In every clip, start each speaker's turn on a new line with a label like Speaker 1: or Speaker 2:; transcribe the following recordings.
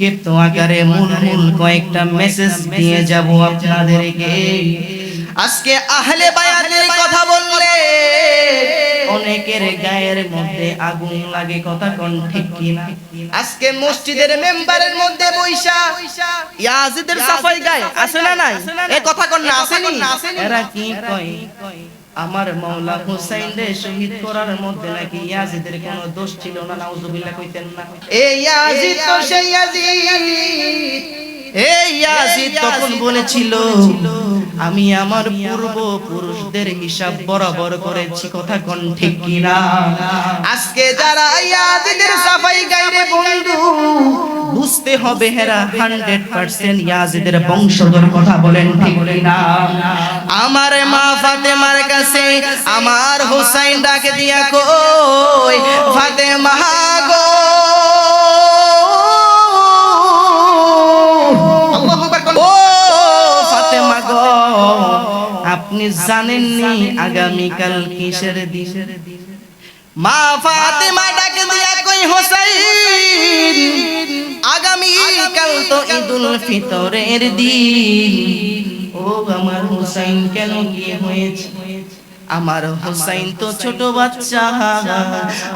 Speaker 1: ক্ষিপ্ত আকারে মূল কয়েকটা মেসেজ দিয়ে যাব আপনাদেরকে। আজকে আহলে বায়াতের কথা বললে অনেকের গায়ের মধ্যে আগুন লাগে, কথা কোন ঠিক কিনা? আজকে মসজিদের মেম্বারের মধ্যে বৈশা ইয়াজিদের সাফাই গায় আছে না নাই? এই কথা কোন না আসেনি? এরা কি কয় আমার মাওলা হুসাইন রে শহীদ করার মধ্যে নাকি ইয়াজিদের কোনো দোষ ছিল না, নাউজুবিল্লাহ কইতেন না? এই ইয়াজিদ তো সেই ইয়াজিদ, এই ইয়াজিদ তখন বলেছিল আমি আমার পূর্ব পুরুষদের হিসাব বরাবর করেছি, কথা কোন ঠিক কিনা? আজকে যারা ইয়াজিদের সাফাই গায় রে বন্ধু, বুঝতে হবে হেরা 100% ইয়াজিদের বংশধর, কথা বলেন ঠিক কিনা? আমার মা ফাতেমার কাছে আমার হুসাইন ডাকে দিয়া কই, ফাতেমা গো, ও ফাতেমা গো, আপনি জানেননি আগামীকাল কিসের দিন? মা ফাতেমা ডাকে দিয়া কই, হুসাইন আগামীকাল তো ঈদুল ফিতরের দিন। ও আমার হুসাইন কেন কি হয়েছে? আমার হুসাইন তো ছোট বাচ্চা।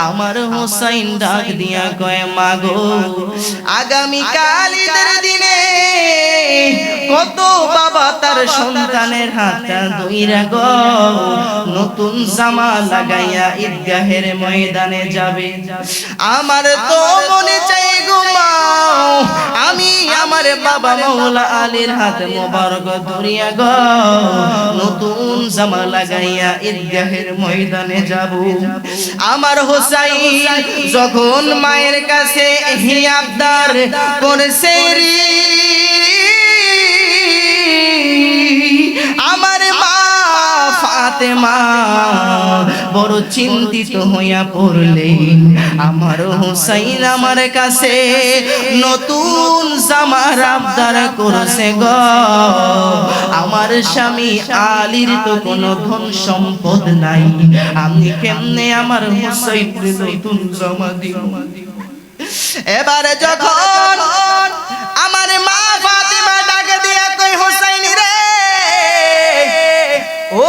Speaker 1: আমার হুসাইন ডাক দিয়া কয় মা গো, আগামীকাল ঈদের দিনে কত বাবা তার সন্তানের হাতটা ধইরা গো নতুন জামা লাগাইয়া ঈদগাহের ময়দানে যাবে। আমার তো মনে চাই গো মা, আমি আমার বাবা মাওলা আলীর হাত মোবারক ধরিয়া গো নতুন জামা লাগাইয়া ঈদগাহের ময়দানে যাব। আমার হুসাইন যখন মায়ের কাছে হি আবদার করেছে রে, আমার মা ফাতেমা বড় চিন্তিত হইয়া পড়লেন। আমার হুসাইন আমার কাছে নতুন জামার আবদার করেছে গো, আমার স্বামী আলীর তো কোনো ধন সম্পদ নাই, আমি কেমনে আমার হুসাইনের নতুন জামা দিব? এবারে যখন আমার মা ফাতেমা ডাকে দিয়া কই, হুসাইন রে, ও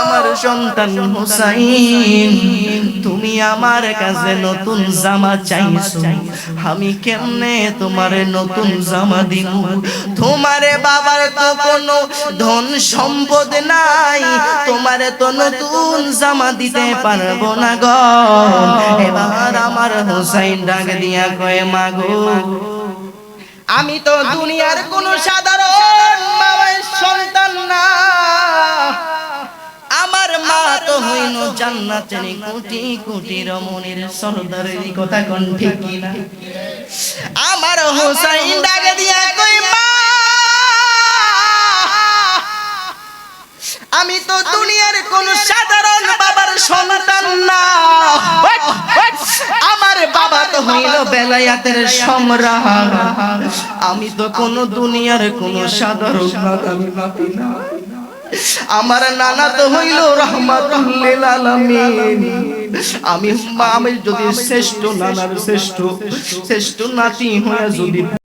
Speaker 1: আমার সন্তান হুসাইন, তুমি আমার কাছে নতুন জামা চাইছো, আমি কেমনে তোমার নতুন জামা দিব? তোমার বাবার তো কোনো ধন সম্পদ নাই, তোমার তো নতুন জামা দিতে পারবো না গো। এবার আমার হুসাইন ডাক দিয়া কয় মা গো, আমি তো দুনিয়ার কোনো সাধারণ মায়ের সন্তান না, আমার মা তো হইল জান্নাতের কোটি কোটি রমণীর সরদারের, কথা কোন ঠিক কিনা? আমার হুসাইন ডাকে দিয়া কই মা, আমি তো দুনিয়ার কোন সাধারণ বাবার সন্তান না, আমার বাবা তো হইল বেলায়াতের সম্রাট, আমি তো কোন দুনিয়ার কোন সাধারণ নাতি না, আমার নানা তো হইল রাহমাতুল লিল আলামিন, আমি যদি শ্রেষ্ঠ নানার শ্রেষ্ঠ নাতি হয়ে যদি